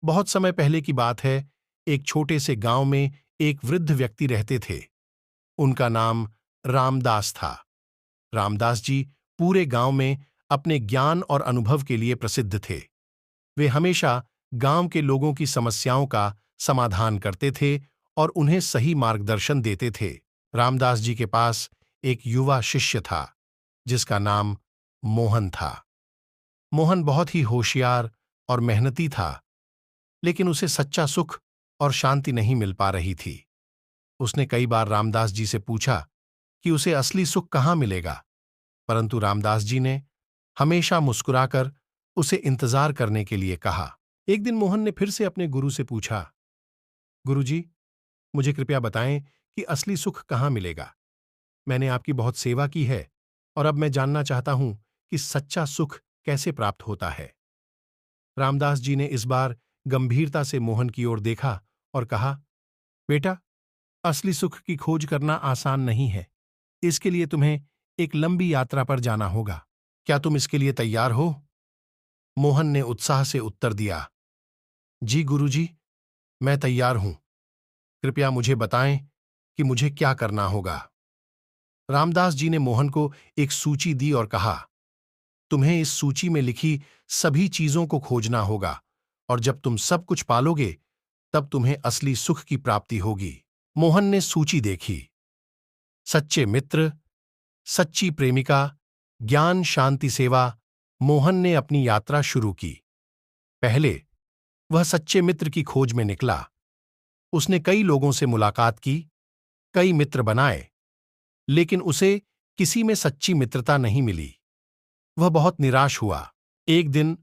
बहुत समय पहले की बात है। एक छोटे से गांव में एक वृद्ध व्यक्ति रहते थे। उनका नाम रामदास था। रामदास जी पूरे गांव में अपने ज्ञान और अनुभव के लिए प्रसिद्ध थे। वे हमेशा गांव के लोगों की समस्याओं का समाधान करते थे और उन्हें सही मार्गदर्शन देते थे। रामदास जी के पास एक युवा शिष्य था जिसका नाम मोहन था। मोहन बहुत ही होशियार और मेहनती था, लेकिन उसे सच्चा सुख और शांति नहीं मिल पा रही थी। उसने कई बार रामदास जी से पूछा कि उसे असली सुख कहाँ मिलेगा, परंतु रामदास जी ने हमेशा मुस्कुराकर उसे इंतजार करने के लिए कहा। एक दिन मोहन ने फिर से अपने गुरु से पूछा, गुरुजी, मुझे कृपया बताएं कि असली सुख कहाँ मिलेगा। मैंने आपकी बहुत सेवा की है और अब मैं जानना चाहता हूं कि सच्चा सुख कैसे प्राप्त होता है। रामदास जी ने इस बार गंभीरता से मोहन की ओर देखा और कहा, बेटा, असली सुख की खोज करना आसान नहीं है। इसके लिए तुम्हें एक लंबी यात्रा पर जाना होगा। क्या तुम इसके लिए तैयार हो? मोहन ने उत्साह से उत्तर दिया, जी गुरुजी, मैं तैयार हूं। कृपया मुझे बताएं कि मुझे क्या करना होगा। रामदास जी ने मोहन को एक सूची दी और कहा, तुम्हें इस सूची में लिखी सभी चीजों को खोजना होगा और जब तुम सब कुछ पालोगे तब तुम्हें असली सुख की प्राप्ति होगी। मोहन ने सूची देखी। सच्चे मित्र, सच्ची प्रेमिका, ज्ञान, शांति, सेवा। मोहन ने अपनी यात्रा शुरू की। पहले वह सच्चे मित्र की खोज में निकला। उसने कई लोगों से मुलाकात की, कई मित्र बनाए, लेकिन उसे किसी में सच्ची मित्रता नहीं मिली। वह बहुत निराश हुआ। एक दिन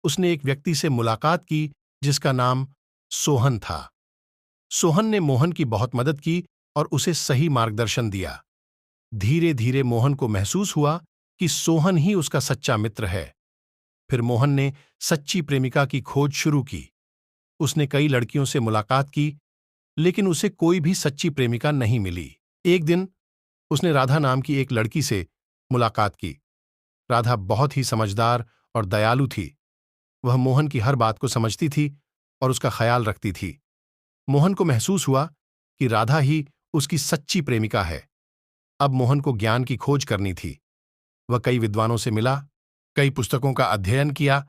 उसने एक व्यक्ति से मुलाकात की जिसका नाम सोहन था। सोहन ने मोहन की बहुत मदद की और उसे सही मार्गदर्शन दिया। धीरे धीरे मोहन को महसूस हुआ कि सोहन ही उसका सच्चा मित्र है। फिर मोहन ने सच्ची प्रेमिका की खोज शुरू की। उसने कई लड़कियों से मुलाकात की, लेकिन उसे कोई भी सच्ची प्रेमिका नहीं मिली। एक दिन उसने राधा नाम की एक लड़की से मुलाकात की। राधा बहुत ही समझदार और दयालु थी। वह मोहन की हर बात को समझती थी और उसका ख्याल रखती थी। मोहन को महसूस हुआ कि राधा ही उसकी सच्ची प्रेमिका है। अब मोहन को ज्ञान की खोज करनी थी। वह कई विद्वानों से मिला, कई पुस्तकों का अध्ययन किया,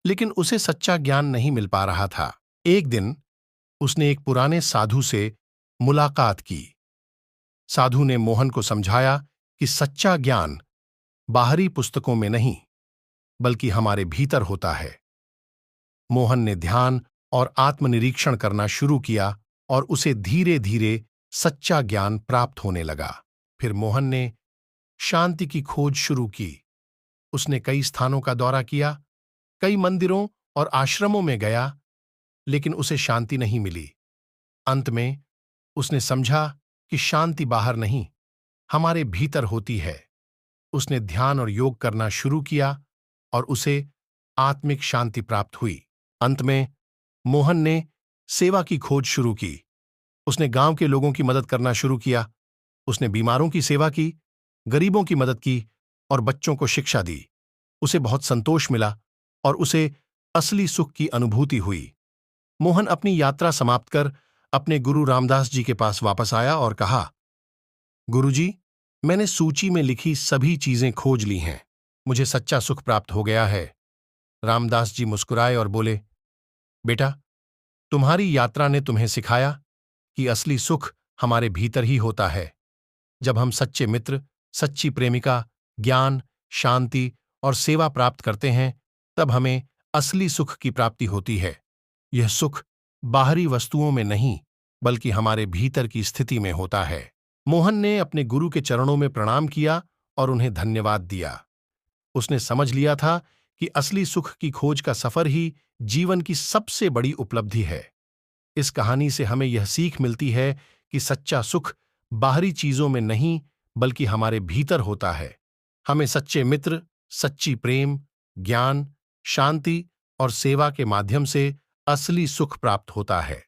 लेकिन उसे सच्चा ज्ञान नहीं मिल पा रहा था। एक दिन उसने एक पुराने साधु से मुलाकात की। साधु ने मोहन को समझाया कि सच्चा ज्ञान बाहरी पुस्तकों में नहीं, बल्कि हमारे भीतर होता है। मोहन ने ध्यान और आत्मनिरीक्षण करना शुरू किया और उसे धीरे धीरे सच्चा ज्ञान प्राप्त होने लगा। फिर मोहन ने शांति की खोज शुरू की। उसने कई स्थानों का दौरा किया, कई मंदिरों और आश्रमों में गया, लेकिन उसे शांति नहीं मिली। अंत में उसने समझा कि शांति बाहर नहीं, हमारे भीतर होती है। उसने ध्यान और योग करना शुरू किया और उसे आत्मिक शांति प्राप्त हुई। अंत में मोहन ने सेवा की खोज शुरू की। उसने गांव के लोगों की मदद करना शुरू किया। उसने बीमारों की सेवा की, गरीबों की मदद की और बच्चों को शिक्षा दी। उसे बहुत संतोष मिला और उसे असली सुख की अनुभूति हुई। मोहन अपनी यात्रा समाप्त कर अपने गुरु रामदास जी के पास वापस आया और कहा, गुरुजी, मैंने सूची में लिखी सभी चीजें खोज ली हैं। मुझे सच्चा सुख प्राप्त हो गया है। रामदास जी मुस्कुराए और बोले, बेटा, तुम्हारी यात्रा ने तुम्हें सिखाया कि असली सुख हमारे भीतर ही होता है। जब हम सच्चे मित्र, सच्ची प्रेमिका, ज्ञान, शांति और सेवा प्राप्त करते हैं, तब हमें असली सुख की प्राप्ति होती है। यह सुख बाहरी वस्तुओं में नहीं, बल्कि हमारे भीतर की स्थिति में होता है। मोहन ने अपने गुरु के चरणों में प्रणाम किया और उन्हें धन्यवाद दिया। उसने समझ लिया था कि असली सुख की खोज का सफर ही जीवन की सबसे बड़ी उपलब्धि है। इस कहानी से हमें यह सीख मिलती है कि सच्चा सुख बाहरी चीजों में नहीं, बल्कि हमारे भीतर होता है। हमें सच्चे मित्र, सच्ची प्रेम, ज्ञान, शांति और सेवा के माध्यम से असली सुख प्राप्त होता है।